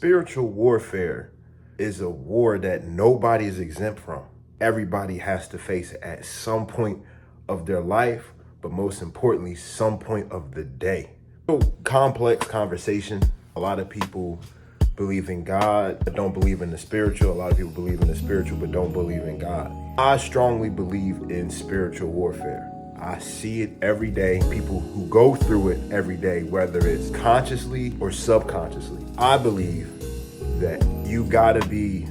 Spiritual warfare is a war that nobody is exempt from. Everybody has to face it at some point of their life, but most importantly, some point of the day. Complex conversation. A lot of people believe in God, but don't believe in the spiritual. A lot of people believe in the spiritual, but don't believe in God. I strongly believe in spiritual warfare. I see it every day, people who go through it every day, whether it's consciously or subconsciously. I believe that you gotta be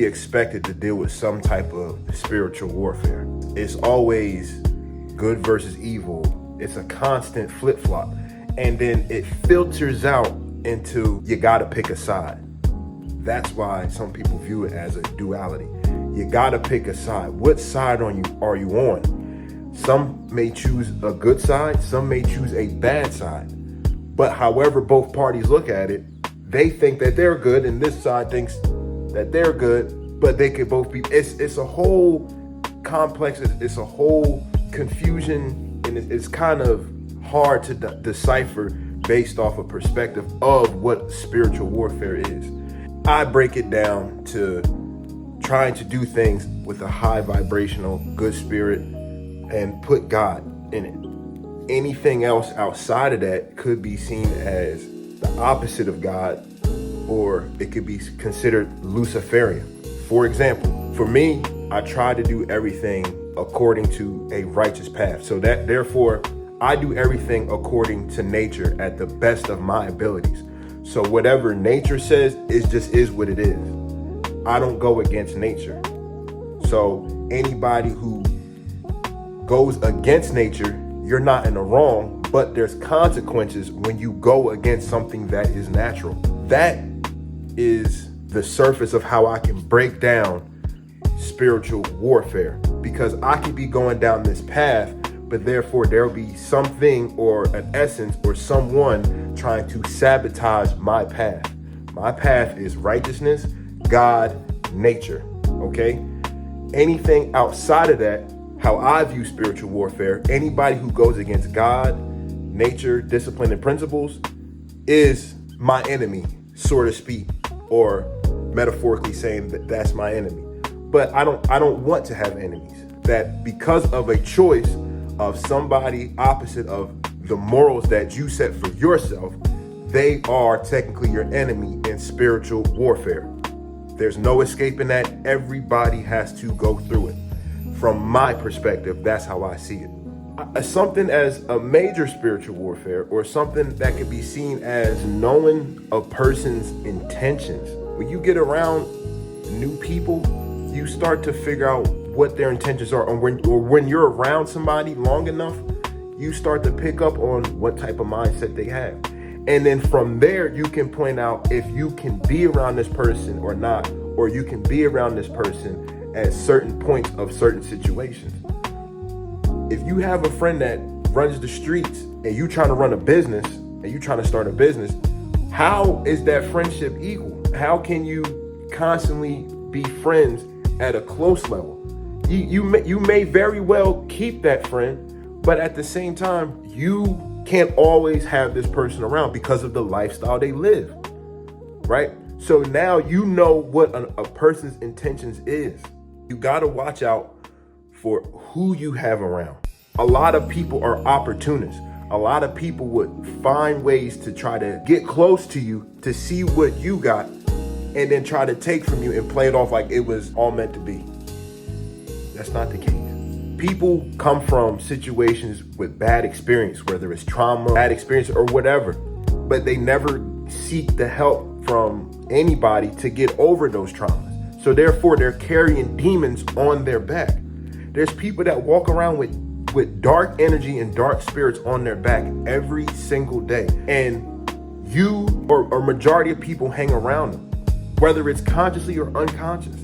expected to deal with some type of spiritual warfare. It's always good versus evil. It's a constant flip-flop. And then it filters out into you gotta pick a side. That's why some people view it as a duality. You gotta pick a side. What side are you on? Some may choose a good side, some may choose a bad side. But however both parties look at it, they think that they're good and this side thinks that they're good, but they could both be. It's a whole complex, it's a whole confusion, and it's kind of hard to decipher based off a perspective of what spiritual warfare is. I break it down to trying to do things with a high vibrational, good spirit and put God in it. Anything else outside of that could be seen as the opposite of God, or it could be considered Luciferian. For example, for me, I try to do everything according to a righteous path. So that therefore, I do everything according to nature at the best of my abilities. So whatever nature says is what it is. I don't go against nature. So anybody who goes against nature, you're not in the wrong, but there's consequences when you go against something that is natural. That is the surface of how I can break down spiritual warfare, because I could be going down this path, but therefore there'll be something or an essence or someone trying to sabotage my path. My path is righteousness, God, nature, okay? Anything outside of that, how I view spiritual warfare, anybody who goes against God, nature, discipline, and principles is my enemy, so to speak, or metaphorically saying that that's my enemy. But I don't want to have enemies. That because of a choice of somebody opposite of the morals that you set for yourself, they are technically your enemy in spiritual warfare. There's no escaping that. Everybody has to go through it. From my perspective, that's how I see it. Something as a major spiritual warfare, or something that could be seen as knowing a person's intentions. When you get around new people, you start to figure out what their intentions are. Or when you're around somebody long enough, you start to pick up on what type of mindset they have. And then from there, you can point out if you can be around this person or not, or you can be around this person at certain points of certain situations. If you have a friend that runs the streets and you trying to run a business and you trying to start a business, how is that friendship equal? How can you constantly be friends at a close level? You may very well keep that friend, but at the same time, you can't always have this person around because of the lifestyle they live, right? So now you know what a person's intentions is. You got to watch out for who you have around. A lot of people are opportunists. A lot of people would find ways to try to get close to you to see what you got and then try to take from you and play it off like it was all meant to be. That's not the case. People come from situations with bad experience, whether it's trauma, bad experience, or whatever, but they never seek the help from anybody to get over those traumas. So therefore, they're carrying demons on their back. There's people that walk around with dark energy and dark spirits on their back every single day. And you or majority of people hang around them, whether it's consciously or unconscious.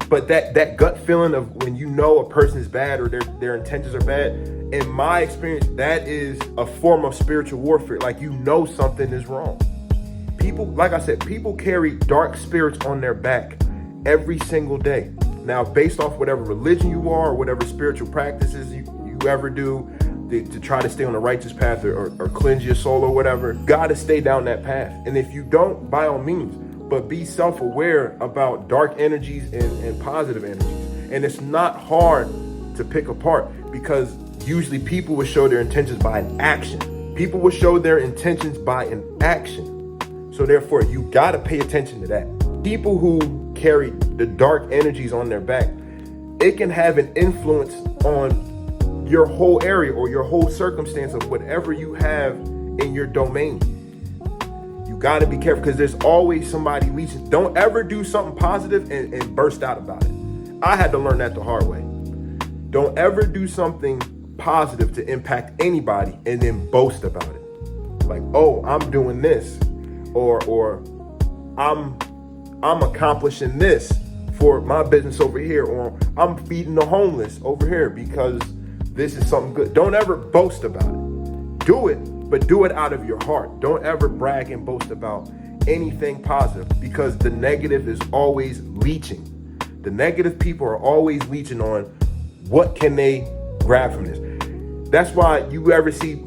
But that gut feeling of when you know a person is bad or their intentions are bad, in my experience, that is a form of spiritual warfare. Like, you know something is wrong. People, like I said, people carry dark spirits on their back every single day. Now, based off whatever religion you are or whatever spiritual practices you ever do, to try to stay on the righteous path or cleanse your soul or whatever, got to stay down that path. And if you don't, by all means, but be self-aware about dark energies and positive energies. And it's not hard to pick apart, because usually people will show their intentions by an action. People will show their intentions by an action. So therefore, you got to pay attention to that. People who carry the dark energies on their back, it can have an influence on your whole area or your whole circumstance of whatever you have in your domain. You got to be careful, because there's always somebody leeching. Don't ever do something positive and burst out about it. I had to learn that the hard way. Don't ever do something positive to impact anybody and then boast about it. Like, oh, I'm doing this, or I'm accomplishing this for my business over here, or I'm feeding the homeless over here because this is something good. Don't ever boast about it. Do it, but do it out of your heart. Don't ever brag and boast about anything positive, because the negative is always leeching. The negative people are always leeching on what can they grab from this. That's why you ever see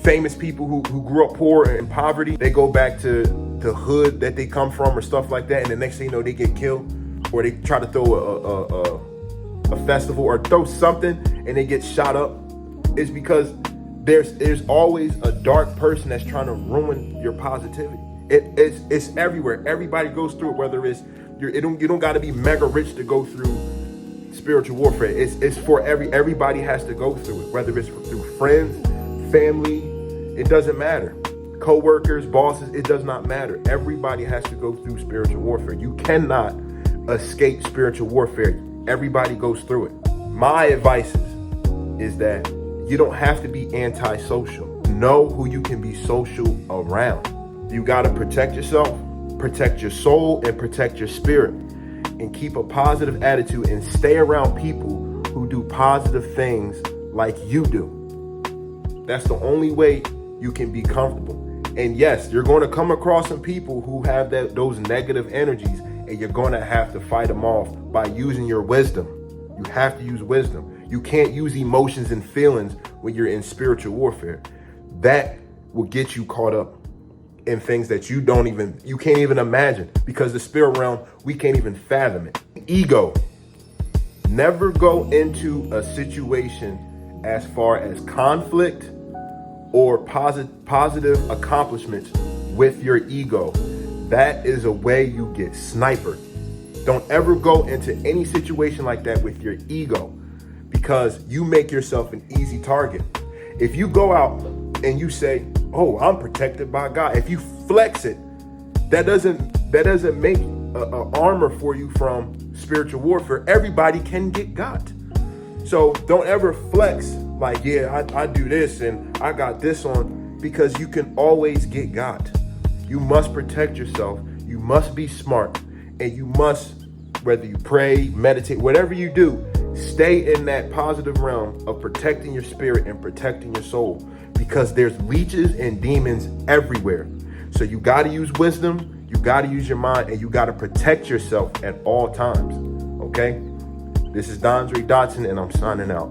famous people who grew up poor and in poverty, they go back to the hood that they come from or stuff like that, and the next thing you know, they get killed, or they try to throw a festival or throw something and they get shot up. It's because there's always a dark person that's trying to ruin your positivity. It's everywhere. Everybody goes through it, whether it's you don't got to be mega rich to go through spiritual warfare. It's for everybody has to go through it, whether it's through friends, family, it doesn't matter. Co-workers, bosses, it does not matter. Everybody has to go through spiritual warfare. You cannot escape spiritual warfare. Everybody goes through it. My advice is that you don't have to be antisocial. Know who you can be social around. You got to protect yourself, protect your soul, and protect your spirit, and keep a positive attitude and stay around people who do positive things like you do. That's the only way you can be comfortable. And yes, you're going to come across some people who have those negative energies, and you're going to have to fight them off by using your wisdom. You have to use wisdom. You can't use emotions and feelings when you're in spiritual warfare. That will get you caught up in things that you can't even imagine, because the spirit realm, we can't even fathom it. Ego. Never go into a situation as far as conflict or positive accomplishments with your ego. That is a way you get sniped. Don't ever go into any situation like that with your ego, because you make yourself an easy target. If you go out and you say, oh, I'm protected by God, if you flex it, that doesn't make a armor for you from spiritual warfare. Everybody can get got. So don't ever flex like, yeah, I do this and I got this on, because you can always get got. You must protect yourself. You must be smart, and you must, whether you pray, meditate, whatever you do, stay in that positive realm of protecting your spirit and protecting your soul, because there's leeches and demons everywhere. So you got to use wisdom, you got to use your mind, and you got to protect yourself at all times. Okay? This is Dondre Dotson, and I'm signing out.